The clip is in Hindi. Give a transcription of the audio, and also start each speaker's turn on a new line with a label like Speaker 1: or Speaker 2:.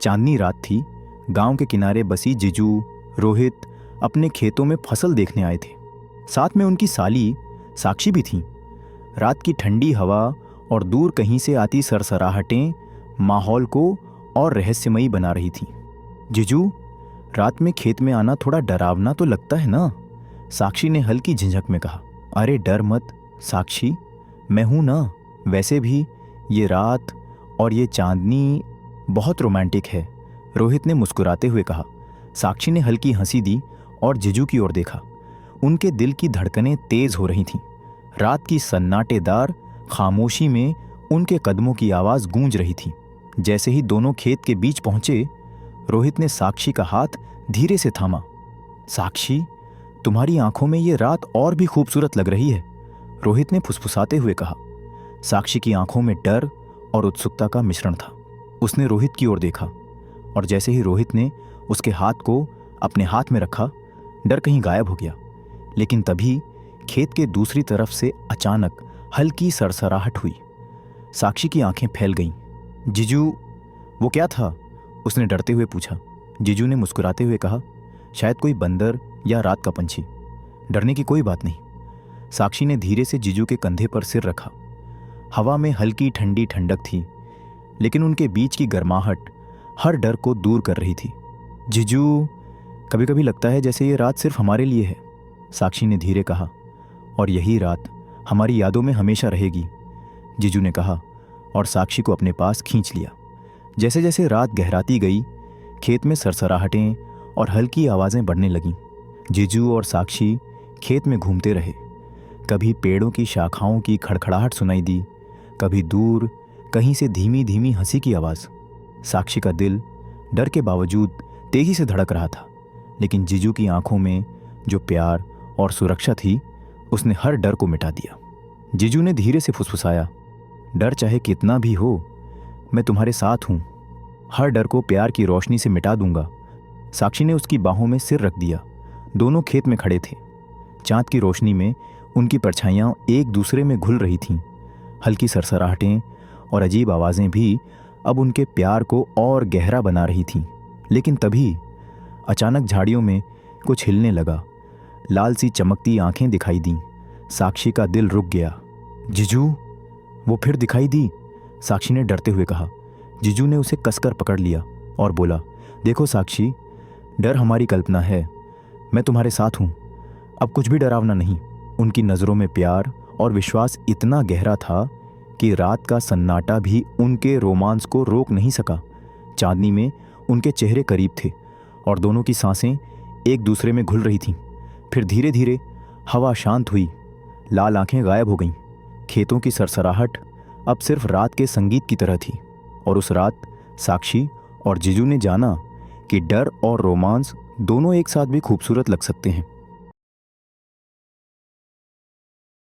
Speaker 1: चांदनी रात थी। गांव के किनारे बसी जीजू, रोहित अपने खेतों में फसल देखने आए थे। साथ में उनकी साली साक्षी भी थी। रात की ठंडी हवा और दूर कहीं से आती सरसराहटें माहौल को और रहस्यमयी बना रही थीं। जीजू, रात में खेत में आना थोड़ा डरावना तो लगता है ना? साक्षी ने हल्की झिझक में कहा। अरे डर मत साक्षी, मैं हूं ना। वैसे भी ये रात और ये चांदनी बहुत रोमांटिक है, रोहित ने मुस्कुराते हुए कहा। साक्षी ने हल्की हंसी दी और जीजू की ओर देखा। उनके दिल की धड़कनें तेज हो रही थीं। रात की सन्नाटेदार खामोशी में उनके कदमों की आवाज गूंज रही थी। जैसे ही दोनों खेत के बीच पहुंचे, रोहित ने साक्षी का हाथ धीरे से थामा। साक्षी, तुम्हारी आंखों में ये रात और भी खूबसूरत लग रही है, रोहित ने फुसफुसाते हुए कहा। साक्षी की आंखों में डर और उत्सुकता का मिश्रण था। उसने रोहित की ओर देखा और जैसे ही रोहित ने उसके हाथ को अपने हाथ में रखा, डर कहीं गायब हो गया। लेकिन तभी खेत के दूसरी तरफ से अचानक हल्की सरसराहट हुई। साक्षी की आंखें फैल गईं। जीजू, वो क्या था? उसने डरते हुए पूछा। जीजू ने मुस्कुराते हुए कहा, शायद कोई बंदर या रात का पंछी। डरने की कोई बात नहीं। साक्षी ने धीरे से जीजू के कंधे पर सिर रखा। हवा में हल्की ठंडी ठंडक थी, लेकिन उनके बीच की गर्माहट हर डर को दूर कर रही थी। जीजू, कभी कभी लगता है जैसे ये रात सिर्फ हमारे लिए है, साक्षी ने धीरे कहा। और यही रात हमारी यादों में हमेशा रहेगी, जीजू ने कहा और साक्षी को अपने पास खींच लिया। जैसे जैसे रात गहराती गई, खेत में सरसराहटें और हल्की आवाज़ें बढ़ने लगीं। जीजू और साक्षी खेत में घूमते रहे। कभी पेड़ों की शाखाओं की खड़खड़ाहट सुनाई दी, कभी दूर कहीं से धीमी धीमी हंसी की आवाज़। साक्षी का दिल डर के बावजूद तेजी से धड़क रहा था, लेकिन जीजू की आंखों में जो प्यार और सुरक्षा थी, उसने हर डर को मिटा दिया। जीजू ने धीरे से फुसफुसाया, डर चाहे कितना भी हो, मैं तुम्हारे साथ हूँ। हर डर को प्यार की रोशनी से मिटा दूंगा। साक्षी ने उसकी बाहों में सिर रख दिया। दोनों खेत में खड़े थे। चांद की रोशनी में उनकी परछाइयाँ एक दूसरे में घुल रही थीं। हल्की सरसराहटें और अजीब आवाज़ें भी अब उनके प्यार को और गहरा बना रही थीं। लेकिन तभी अचानक झाड़ियों में कुछ हिलने लगा। लाल सी चमकती आंखें दिखाई दीं। साक्षी का दिल रुक गया। जीजू, वो फिर दिखाई दी, साक्षी ने डरते हुए कहा। जीजू ने उसे कसकर पकड़ लिया और बोला, देखो साक्षी, डर हमारी कल्पना है, मैं तुम्हारे साथ हूँ। अब कुछ भी डरावना नहीं। उनकी नज़रों में प्यार और विश्वास इतना गहरा था कि रात का सन्नाटा भी उनके रोमांस को रोक नहीं सका। चांदनी में उनके चेहरे करीब थे और दोनों की सांसें एक दूसरे में घुल रही थीं। फिर धीरे धीरे हवा शांत हुई, लाल आंखें गायब हो गईं। खेतों की सरसराहट अब सिर्फ रात के संगीत की तरह थी। और उस रात साक्षी और जीजू ने जाना कि डर और रोमांस दोनों एक साथ भी खूबसूरत लग सकते हैं।